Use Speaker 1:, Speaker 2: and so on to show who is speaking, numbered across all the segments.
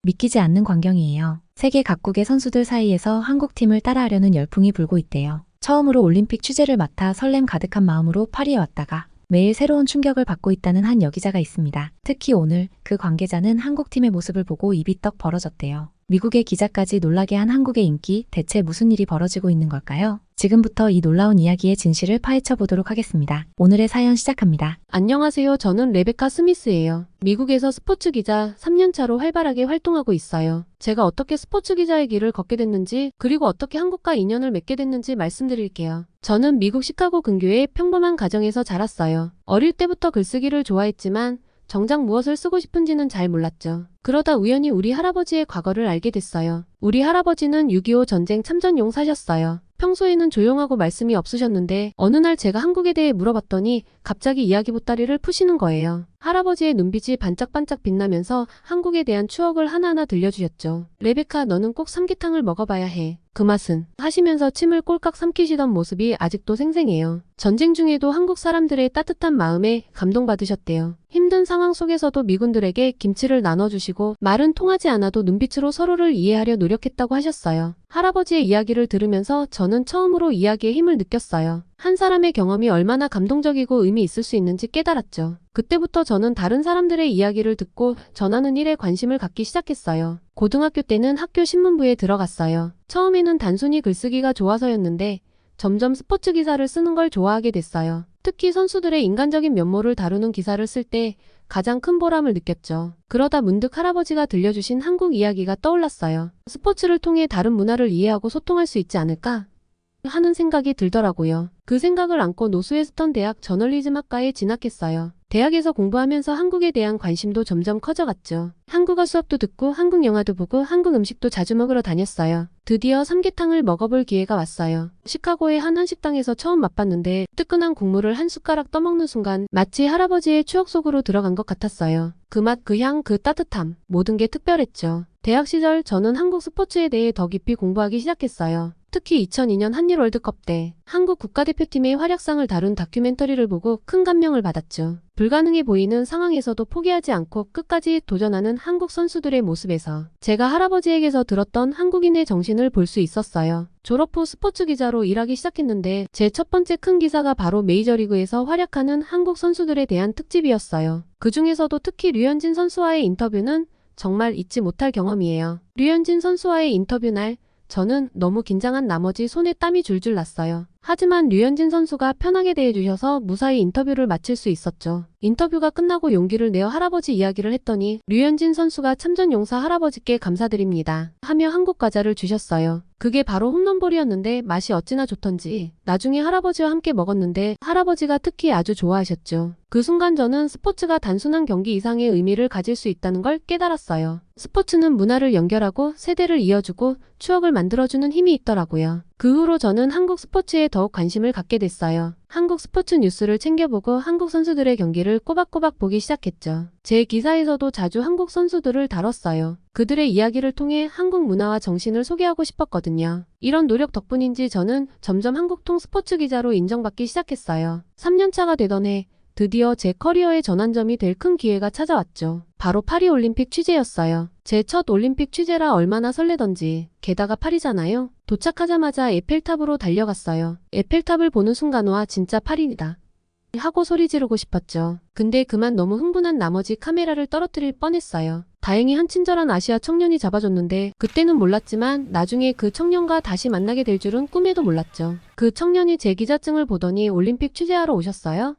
Speaker 1: 믿기지 않는 광경이에요. 세계 각국의 선수들 사이에서 한국팀을 따라하려는 열풍이 불고 있대요. 처음으로 올림픽 취재를 맡아 설렘 가득한 마음으로 파리에 왔다가 매일 새로운 충격을 받고 있다는 한 여기자가 있습니다. 특히 오늘 그 관계자는 한국팀의 모습을 보고 입이 떡 벌어졌대요. 미국의 기자까지 놀라게 한 한국의 인기, 대체 무슨 일이 벌어지고 있는 걸까요? 지금부터 이 놀라운 이야기의 진실을 파헤쳐 보도록 하겠습니다. 오늘의 사연 시작합니다.
Speaker 2: 안녕하세요. 저는 레베카 스미스예요. 미국에서 스포츠 기자 3년차로 활발하게 활동하고 있어요. 제가 어떻게 스포츠 기자의 길을 걷게 됐는지, 그리고 어떻게 한국과 인연을 맺게 됐는지 말씀드릴게요. 저는 미국 시카고 근교의 평범한 가정에서 자랐어요. 어릴 때부터 글쓰기를 좋아했지만 정작 무엇을 쓰고 싶은지는 잘 몰랐죠. 그러다 우연히 우리 할아버지의 과거를 알게 됐어요. 우리 할아버지는 6.25 전쟁 참전 용사셨어요. 평소에는 조용하고 말씀이 없으셨는데 어느 날 제가 한국에 대해 물어봤더니 갑자기 이야기 보따리를 푸시는 거예요. 할아버지의 눈빛이 반짝반짝 빛나면서 한국에 대한 추억을 하나하나 들려주셨죠. 레베카, 너는 꼭 삼계탕을 먹어봐야 해. 그 맛은 하시면서 침을 꼴깍 삼키시던 모습이 아직도 생생해요. 전쟁 중에도 한국 사람들의 따뜻한 마음에 감동받으셨대요. 힘든 상황 속에서도 미군들에게 김치를 나눠주시고 말은 통하지 않아도 눈빛으로 서로를 이해하려 노력했다고 하셨어요. 할아버지의 이야기를 들으면서 저는 처음으로 이야기의 힘을 느꼈어요. 한 사람의 경험이 얼마나 감동적이고 의미 있을 수 있는지 깨달았죠. 그때부터 저는 다른 사람들의 이야기를 듣고 전하는 일에 관심을 갖기 시작했어요. 고등학교 때는 학교 신문부에 들어갔어요. 처음에는 단순히 글쓰기가 좋아서였는데 점점 스포츠 기사를 쓰는 걸 좋아하게 됐어요. 특히 선수들의 인간적인 면모를 다루는 기사를 쓸 때 가장 큰 보람을 느꼈죠. 그러다 문득 할아버지가 들려주신 한국 이야기가 떠올랐어요. 스포츠를 통해 다른 문화를 이해하고 소통할 수 있지 않을까 하는 생각이 들더라고요. 그 생각을 안고 노스웨스턴 대학 저널리즘학과에 진학했어요. 대학에서 공부하면서 한국에 대한 관심도 점점 커져갔죠. 한국어 수업도 듣고 한국 영화도 보고 한국 음식도 자주 먹으러 다녔어요. 드디어 삼계탕을 먹어볼 기회가 왔어요. 시카고의 한 한식당에서 처음 맛봤는데 뜨끈한 국물을 한 숟가락 떠먹는 순간 마치 할아버지의 추억 속으로 들어간 것 같았어요. 그 맛, 그 향, 그 따뜻함, 모든 게 특별했죠. 대학 시절 저는 한국 스포츠에 대해 더 깊이 공부하기 시작했어요. 특히 2002년 한일 월드컵 때 한국 국가대표팀의 활약상을 다룬 다큐멘터리를 보고 큰 감명을 받았죠. 불가능해 보이는 상황에서도 포기하지 않고 끝까지 도전하는 한국 선수들의 모습에서 제가 할아버지에게서 들었던 한국인의 정신을 볼 수 있었어요. 졸업 후 스포츠 기자로 일하기 시작했는데 제 첫 번째 큰 기사가 바로 메이저리그에서 활약하는 한국 선수들에 대한 특집이었어요. 그 중에서도 특히 류현진 선수와의 인터뷰는 정말 잊지 못할 경험이에요. 류현진 선수와의 인터뷰 날 저는 너무 긴장한 나머지 손에 땀이 줄줄 났어요. 하지만 류현진 선수가 편하게 대해주셔서 무사히 인터뷰를 마칠 수 있었죠. 인터뷰가 끝나고 용기를 내어 할아버지 이야기를 했더니 류현진 선수가 참전용사 할아버지께 감사드립니다 하며 한국 과자를 주셨어요. 그게 바로 홈런볼이었는데 맛이 어찌나 좋던지 나중에 할아버지와 함께 먹었는데 할아버지가 특히 아주 좋아하셨죠. 그 순간 저는 스포츠가 단순한 경기 이상의 의미를 가질 수 있다는 걸 깨달았어요. 스포츠는 문화를 연결하고 세대를 이어주고 추억을 만들어주는 힘이 있더라고요. 그 후로 저는 한국 스포츠에 더욱 관심을 갖게 됐어요. 한국 스포츠 뉴스를 챙겨보고 한국 선수들의 경기를 꼬박꼬박 보기 시작했죠. 제 기사에서도 자주 한국 선수들을 다뤘어요. 그들의 이야기를 통해 한국 문화와 정신을 소개하고 싶었거든요. 이런 노력 덕분인지 저는 점점 한국통 스포츠 기자로 인정받기 시작했어요. 3년차가 되던 해 드디어 제 커리어의 전환점이 될 큰 기회가 찾아왔죠. 바로 파리 올림픽 취재였어요. 제 첫 올림픽 취재라 얼마나 설레던지. 게다가 파리잖아요. 도착하자마자 에펠탑으로 달려갔어요. 에펠탑을 보는 순간 와 진짜 파리다 하고 소리 지르고 싶었죠. 근데 그만 너무 흥분한 나머지 카메라를 떨어뜨릴 뻔했어요. 다행히 한 친절한 아시아 청년이 잡아줬는데 그때는 몰랐지만 나중에 그 청년과 다시 만나게 될 줄은 꿈에도 몰랐죠. 그 청년이 제 기자증을 보더니 올림픽 취재하러 오셨어요?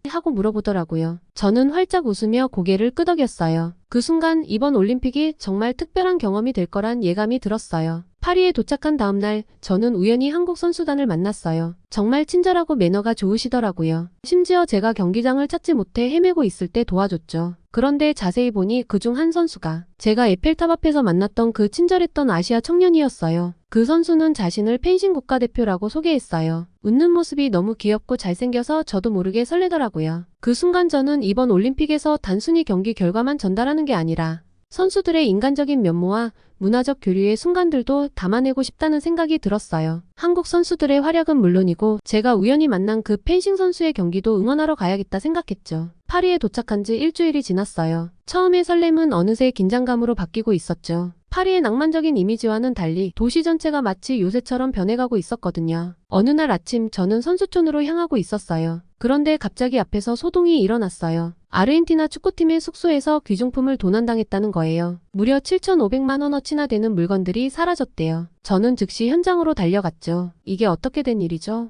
Speaker 2: 하고 물어보더라고요. 저는 활짝 웃으며 고개를 끄덕였어요. 그 순간 이번 올림픽이 정말 특별한 경험이 될 거란 예감이 들었어요. 파리에 도착한 다음 날 저는 우연히 한국 선수단을 만났어요. 정말 친절하고 매너가 좋으시더라고요. 심지어 제가 경기장을 찾지 못해 헤매고 있을 때 도와줬죠. 그런데 자세히 보니 그중 한 선수가 제가 에펠탑 앞에서 만났던 그 친절했던 아시아 청년이었어요. 그 선수는 자신을 펜싱 국가대표라고 소개했어요. 웃는 모습이 너무 귀엽고 잘생겨서 저도 모르게 설레더라고요. 그 순간 저는 이번 올림픽에서 단순히 경기 결과만 전달하는 게 아니라 선수들의 인간적인 면모와 문화적 교류의 순간들도 담아내고 싶다는 생각이 들었어요. 한국 선수들의 활약은 물론이고 제가 우연히 만난 그 펜싱 선수의 경기도 응원하러 가야겠다 생각했죠. 파리에 도착한 지 일주일이 지났어요. 처음의 설렘은 어느새 긴장감으로 바뀌고 있었죠. 파리의 낭만적인 이미지와는 달리 도시 전체가 마치 요새처럼 변해가고 있었거든요. 어느 날 아침 저는 선수촌으로 향하고 있었어요. 그런데 갑자기 앞에서 소동이 일어났어요. 아르헨티나 축구팀의 숙소에서 귀중품을 도난당했다는 거예요. 무려 7,500만 원어치나 되는 물건들이 사라졌대요. 저는 즉시 현장으로 달려갔죠. 이게 어떻게 된 일이죠?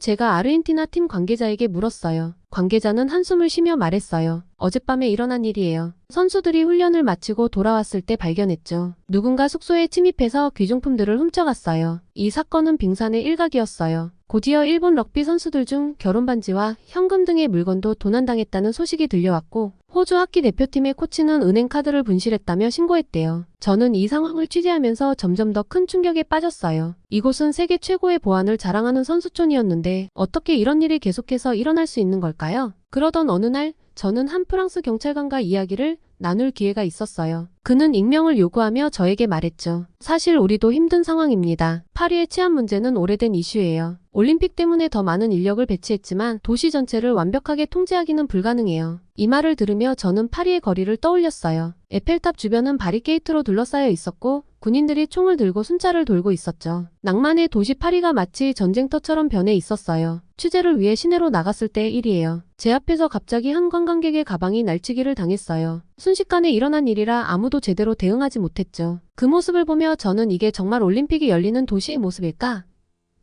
Speaker 2: 제가 아르헨티나 팀 관계자에게 물었어요. 관계자는 한숨을 쉬며 말했어요. 어젯밤에 일어난 일이에요. 선수들이 훈련을 마치고 돌아왔을 때 발견했죠. 누군가 숙소에 침입해서 귀중품들을 훔쳐갔어요. 이 사건은 빙산의 일각이었어요. 곧이어 일본 럭비 선수들 중 결혼 반지와 현금 등의 물건도 도난당했다는 소식이 들려왔고 호주 하키 대표팀의 코치는 은행 카드를 분실했다며 신고했대요. 저는 이 상황을 취재하면서 점점 더 큰 충격에 빠졌어요. 이곳은 세계 최고의 보안을 자랑하는 선수촌이었는데 어떻게 이런 일이 계속해서 일어날 수 있는 걸까요? 그러던 어느 날 저는 한 프랑스 경찰관과 이야기를 나눌 기회가 있었어요. 그는 익명을 요구하며 저에게 말했죠. 사실 우리도 힘든 상황입니다. 파리의 치안 문제는 오래된 이슈예요. 올림픽 때문에 더 많은 인력을 배치했지만 도시 전체를 완벽하게 통제하기는 불가능해요. 이 말을 들으며 저는 파리의 거리를 떠올렸어요. 에펠탑 주변은 바리케이트로 둘러싸여 있었고 군인들이 총을 들고 순찰을 돌고 있었죠. 낭만의 도시 파리가 마치 전쟁터처럼 변해 있었어요. 취재를 위해 시내로 나갔을 때의 일이에요. 제 앞에서 갑자기 한 관광객의 가방이 날치기를 당했어요. 순식간에 일어난 일이라 아무도 제대로 대응하지 못했죠. 그 모습을 보며 저는 이게 정말 올림픽이 열리는 도시의 모습일까?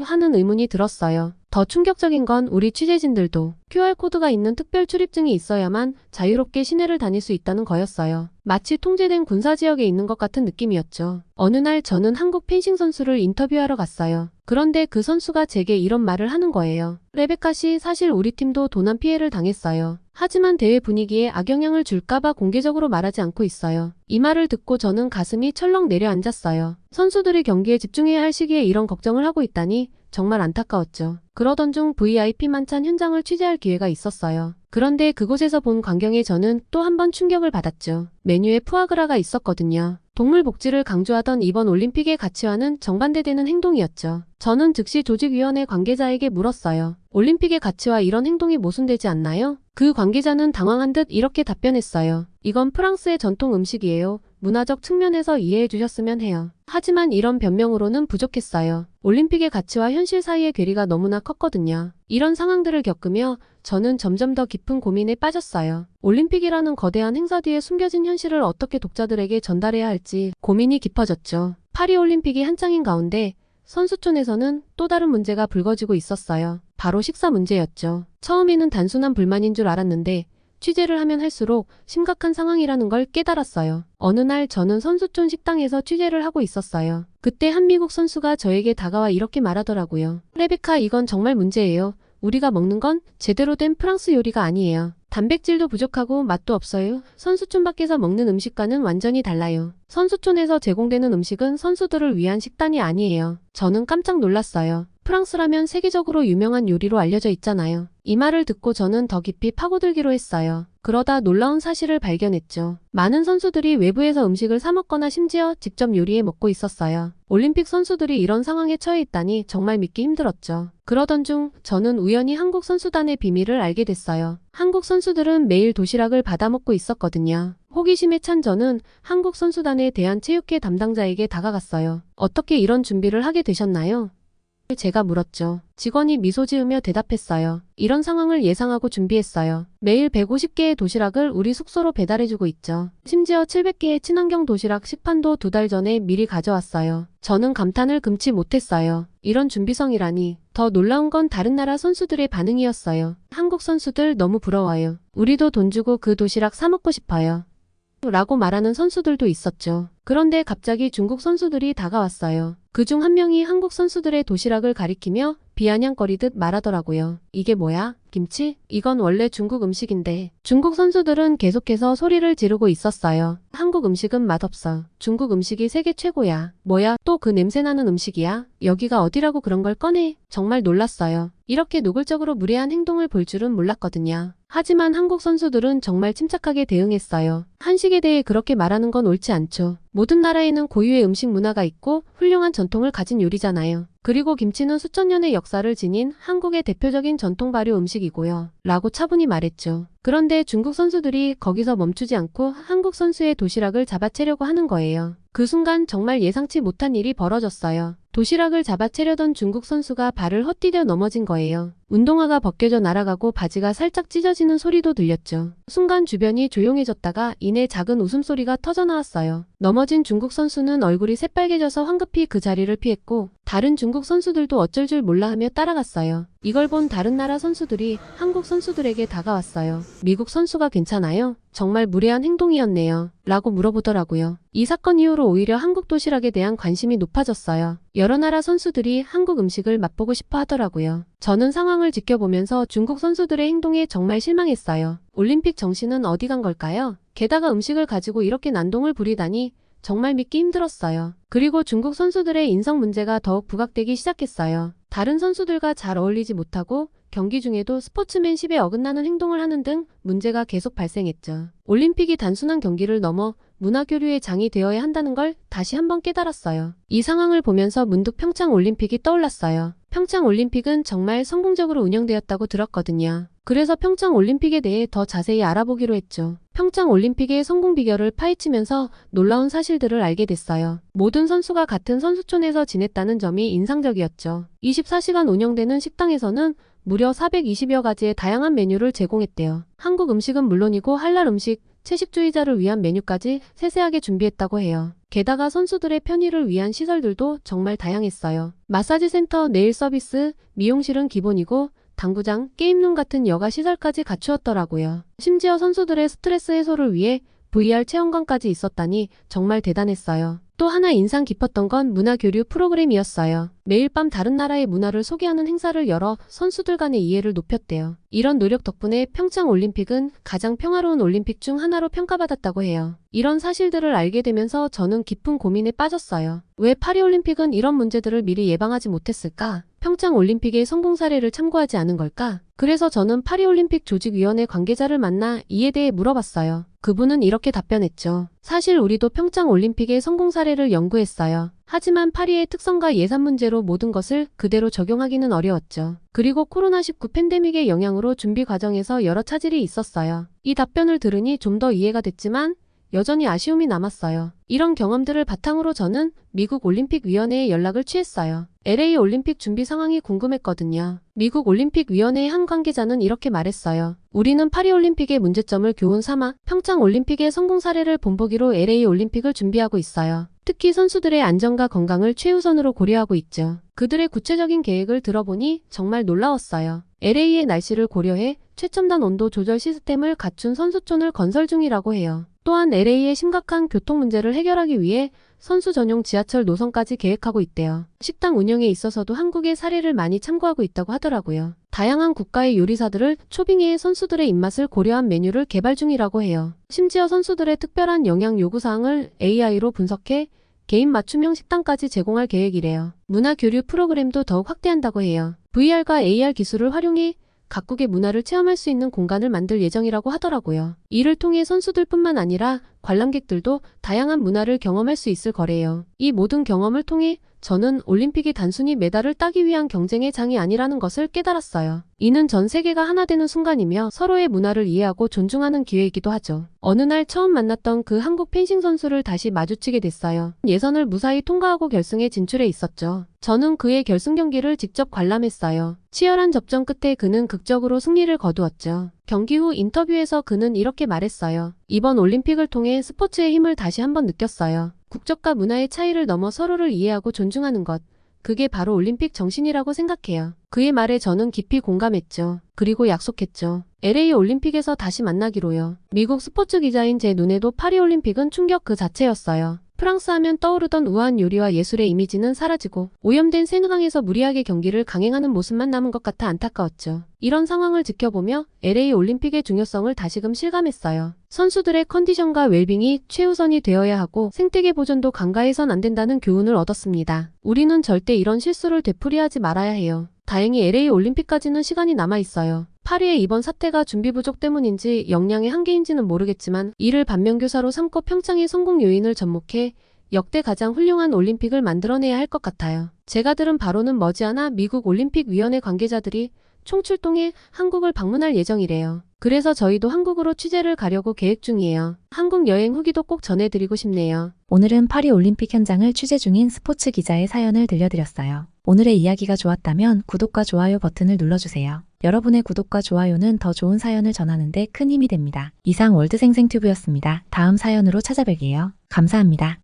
Speaker 2: 하는 의문이 들었어요. 더 충격적인 건 우리 취재진들도 QR코드가 있는 특별 출입증이 있어야만 자유롭게 시내를 다닐 수 있다는 거였어요. 마치 통제된 군사지역에 있는 것 같은 느낌이었죠. 어느 날 저는 한국 펜싱 선수를 인터뷰하러 갔어요. 그런데 그 선수가 제게 이런 말을 하는 거예요. 레베카 씨, 사실 우리 팀도 도난 피해를 당했어요. 하지만 대회 분위기에 악영향을 줄까봐 공개적으로 말하지 않고 있어요. 이 말을 듣고 저는 가슴이 철렁 내려앉았어요. 선수들이 경기에 집중해야 할 시기에 이런 걱정을 하고 있다니 정말 안타까웠죠. 그러던 중 VIP 만찬 현장을 취재할 기회가 있었어요. 그런데 그곳에서 본 광경에 저는 또 한 번 충격을 받았죠. 메뉴에 푸아그라가 있었거든요. 동물 복지를 강조하던 이번 올림픽의 가치와는 정반대되는 행동이었죠. 저는 즉시 조직위원회 관계자에게 물었어요. 올림픽의 가치와 이런 행동이 모순되지 않나요? 그 관계자는 당황한 듯 이렇게 답변했어요. 이건 프랑스의 전통 음식이에요. 문화적 측면에서 이해해 주셨으면 해요. 하지만 이런 변명으로는 부족했어요. 올림픽의 가치와 현실 사이의 괴리가 너무나 컸거든요. 이런 상황들을 겪으며 저는 점점 더 깊은 고민에 빠졌어요. 올림픽이라는 거대한 행사 뒤에 숨겨진 현실을 어떻게 독자들에게 전달해야 할지 고민이 깊어졌죠. 파리올림픽이 한창인 가운데 선수촌에서는 또 다른 문제가 불거지고 있었어요. 바로 식사 문제였죠. 처음에는 단순한 불만인 줄 알았는데 취재를 하면 할수록 심각한 상황이라는 걸 깨달았어요. 어느 날 저는 선수촌 식당에서 취재를 하고 있었어요. 그때 한 미국 선수가 저에게 다가와 이렇게 말하더라고요. 레베카, 이건 정말 문제예요. 우리가 먹는 건 제대로 된 프랑스 요리가 아니에요. 단백질도 부족하고 맛도 없어요. 선수촌 밖에서 먹는 음식과는 완전히 달라요. 선수촌에서 제공되는 음식은 선수들을 위한 식단이 아니에요. 저는 깜짝 놀랐어요. 프랑스라면 세계적으로 유명한 요리로 알려져 있잖아요. 이 말을 듣고 저는 더 깊이 파고들기로 했어요. 그러다 놀라운 사실을 발견했죠. 많은 선수들이 외부에서 음식을 사 먹거나 심지어 직접 요리해 먹고 있었어요. 올림픽 선수들이 이런 상황에 처해 있다니 정말 믿기 힘들었죠. 그러던 중 저는 우연히 한국 선수단의 비밀을 알게 됐어요. 한국 선수들은 매일 도시락을 받아 먹고 있었거든요. 호기심에 찬 저는 한국 선수단의 대한체육회 담당자에게 다가갔어요. 어떻게 이런 준비를 하게 되셨나요? 제가 물었죠. 직원이 미소 지으며 대답했어요. 이런 상황을 예상하고 준비했어요. 매일 150개의 도시락을 우리 숙소로 배달해주고 있죠. 심지어 700개의 친환경 도시락 식판도 2달 전에 미리 가져왔어요. 저는 감탄을 금치 못했어요. 이런 준비성이라니. 더 놀라운 건 다른 나라 선수들의 반응이었어요. 한국 선수들 너무 부러워요. 우리도 돈 주고 그 도시락 사 먹고 싶어요. 라고 말하는 선수들도 있었죠. 그런데 갑자기 중국 선수들이 다가왔어요. 그중 한 명이 한국 선수들의 도시락을 가리키며 비아냥거리듯 말하더라고요. 이게 뭐야? 김치? 이건 원래 중국 음식인데. 중국 선수들은 계속해서 소리를 지르고 있었어요. 한국 음식은 맛없어. 중국 음식이 세계 최고야. 뭐야? 또 그 냄새나는 음식이야? 여기가 어디라고 그런 걸 꺼내? 정말 놀랐어요. 이렇게 노골적으로 무례한 행동을 볼 줄은 몰랐거든요. 하지만 한국 선수들은 정말 침착하게 대응했어요. 한식에 대해 그렇게 말하는 건 옳지 않죠. 모든 나라에는 고유의 음식 문화가 있고 훌륭한 전통을 가진 요리잖아요. 그리고 김치는 수천 년의 역사를 지닌 한국의 대표적인 전통 발효 음식이고요. 라고 차분히 말했죠. 그런데 중국 선수들이 거기서 멈추지 않고 한국 선수의 도시락을 잡아채려고 하는 거예요. 그 순간 정말 예상치 못한 일이 벌어졌어요. 도시락을 잡아채려던 중국 선수가 발을 헛디뎌 넘어진 거예요. 운동화가 벗겨져 날아가고 바지가 살짝 찢어지는 소리도 들렸죠. 순간 주변이 조용해졌다가 이내 작은 웃음소리가 터져나왔어요. 넘어진 중국 선수는 얼굴이 새빨개져서 황급히 그 자리를 피했고 다른 중국 선수들도 어쩔 줄 몰라 하며 따라갔어요. 이걸 본 다른 나라 선수들이 한국 선수들에게 다가왔어요. 미국 선수가 괜찮아요? 정말 무례한 행동이었네요. 라고 물어보더라고요. 이 사건 이후로 오히려 한국 도시락에 대한 관심이 높아졌어요. 여러 나라 선수들이 한국 음식을 맛보고 싶어 하더라고요. 저는 상황을 지켜보면서 중국 선수들의 행동에 정말 실망했어요. 올림픽 정신은 어디 간 걸까요? 게다가 음식을 가지고 이렇게 난동을 부리다니 정말 믿기 힘들었어요. 그리고 중국 선수들의 인성 문제가 더욱 부각되기 시작했어요. 다른 선수들과 잘 어울리지 못하고 경기 중에도 스포츠맨십에 어긋나는 행동을 하는 등 문제가 계속 발생했죠. 올림픽이 단순한 경기를 넘어 문화교류의 장이 되어야 한다는 걸 다시 한번 깨달았어요. 이 상황을 보면서 문득 평창 올림픽이 떠올랐어요. 평창 올림픽은 정말 성공적으로 운영되었다고 들었거든요. 그래서 평창 올림픽에 대해 더 자세히 알아보기로 했죠. 평창 올림픽의 성공 비결을 파헤치면서 놀라운 사실들을 알게 됐어요. 모든 선수가 같은 선수촌에서 지냈다는 점이 인상적이었죠. 24시간 운영되는 식당에서는 무려 420여 가지의 다양한 메뉴를 제공했대요. 한국 음식은 물론이고 할랄 음식, 채식주의자를 위한 메뉴까지 세세하게 준비했다고 해요. 게다가 선수들의 편의를 위한 시설들도 정말 다양했어요. 마사지 센터, 네일 서비스, 미용실은 기본이고 당구장, 게임룸 같은 여가 시설까지 갖추었더라고요. 심지어 선수들의 스트레스 해소를 위해 VR 체험관까지 있었다니 정말 대단했어요. 또 하나 인상 깊었던 건 문화교류 프로그램이었어요. 매일 밤 다른 나라의 문화를 소개하는 행사를 열어 선수들 간의 이해를 높였대요. 이런 노력 덕분에 평창 올림픽은 가장 평화로운 올림픽 중 하나로 평가받았다고 해요. 이런 사실들을 알게 되면서 저는 깊은 고민에 빠졌어요. 왜 파리올림픽은 이런 문제들을 미리 예방하지 못했을까? 평창 올림픽의 성공 사례를 참고하지 않은 걸까? 그래서 저는 파리올림픽 조직위원회 관계자를 만나 이에 대해 물어봤어요. 그분은 이렇게 답변했죠. 사실 우리도 평창 올림픽의 성공 사례를 연구했어요. 하지만 파리의 특성과 예산 문제로 모든 것을 그대로 적용하기는 어려웠죠. 그리고 코로나19 팬데믹의 영향으로 준비 과정에서 여러 차질이 있었어요. 이 답변을 들으니 좀 더 이해가 됐지만 여전히 아쉬움이 남았어요. 이런 경험들을 바탕으로 저는 미국 올림픽위원회에 연락을 취했어요. LA 올림픽 준비 상황이 궁금했거든요. 미국 올림픽위원회의 한 관계자는 이렇게 말했어요. 우리는 파리올림픽의 문제점을 교훈 삼아 평창 올림픽의 성공 사례를 본보기로 LA 올림픽을 준비하고 있어요. 특히 선수들의 안전과 건강을 최우선으로 고려하고 있죠. 그들의 구체적인 계획을 들어보니 정말 놀라웠어요. LA의 날씨를 고려해 최첨단 온도 조절 시스템을 갖춘 선수촌을 건설 중이라고 해요. 또한 LA의 심각한 교통 문제를 해결하기 위해 선수 전용 지하철 노선까지 계획하고 있대요. 식당 운영에 있어서도 한국의 사례를 많이 참고하고 있다고 하더라고요. 다양한 국가의 요리사들을 초빙해 선수들의 입맛을 고려한 메뉴를 개발 중이라고 해요. 심지어 선수들의 특별한 영양 요구사항을 AI로 분석해 개인 맞춤형 식단까지 제공할 계획이래요. 문화교류 프로그램도 더욱 확대한다고 해요. VR과 AR 기술을 활용해 각국의 문화를 체험할 수 있는 공간을 만들 예정이라고 하더라고요. 이를 통해 선수들뿐만 아니라 관람객들도 다양한 문화를 경험할 수 있을 거래요. 이 모든 경험을 통해 저는 올림픽이 단순히 메달을 따기 위한 경쟁의 장이 아니라는 것을 깨달았어요. 이는 전 세계가 하나 되는 순간이며 서로의 문화를 이해하고 존중하는 기회이기도 하죠. 어느 날 처음 만났던 그 한국 펜싱 선수를 다시 마주치게 됐어요. 예선을 무사히 통과하고 결승에 진출해 있었죠. 저는 그의 결승 경기를 직접 관람했어요. 치열한 접전 끝에 그는 극적으로 승리를 거두었죠. 경기 후 인터뷰에서 그는 이렇게 말했어요. 이번 올림픽을 통해 스포츠의 힘을 다시 한번 느꼈어요. 국적과 문화의 차이를 넘어 서로를 이해하고 존중하는 것. 그게 바로 올림픽 정신이라고 생각해요. 그의 말에 저는 깊이 공감했죠. 그리고 약속했죠. LA 올림픽에서 다시 만나기로요. 미국 스포츠 기자인 제 눈에도 파리올림픽은 충격 그 자체였어요. 프랑스 하면 떠오르던 우아한 요리와 예술의 이미지는 사라지고 오염된 세느강에서 무리하게 경기를 강행하는 모습만 남은 것 같아 안타까웠죠. 이런 상황을 지켜보며 LA 올림픽의 중요성을 다시금 실감했어요. 선수들의 컨디션과 웰빙이 최우선이 되어야 하고 생태계 보존도 간과해선 안 된다는 교훈을 얻었습니다. 우리는 절대 이런 실수를 되풀이하지 말아야 해요. 다행히 LA 올림픽까지는 시간이 남아있어요. 파리의 이번 사태가 준비 부족 때문인지 역량의 한계인지는 모르겠지만 이를 반면교사로 삼고 평창의 성공 요인을 접목해 역대 가장 훌륭한 올림픽을 만들어내야 할 것 같아요. 제가 들은 바로는 머지않아 미국 올림픽위원회 관계자들이 총출동해 한국을 방문할 예정이래요. 그래서 저희도 한국으로 취재를 가려고 계획 중이에요. 한국 여행 후기도 꼭 전해드리고 싶네요.
Speaker 1: 오늘은 파리 올림픽 현장을 취재 중인 스포츠 기자의 사연을 들려드렸어요. 오늘의 이야기가 좋았다면 구독과 좋아요 버튼을 눌러주세요. 여러분의 구독과 좋아요는 더 좋은 사연을 전하는 데 큰 힘이 됩니다. 이상 월드생생튜브였습니다. 다음 사연으로 찾아뵐게요. 감사합니다.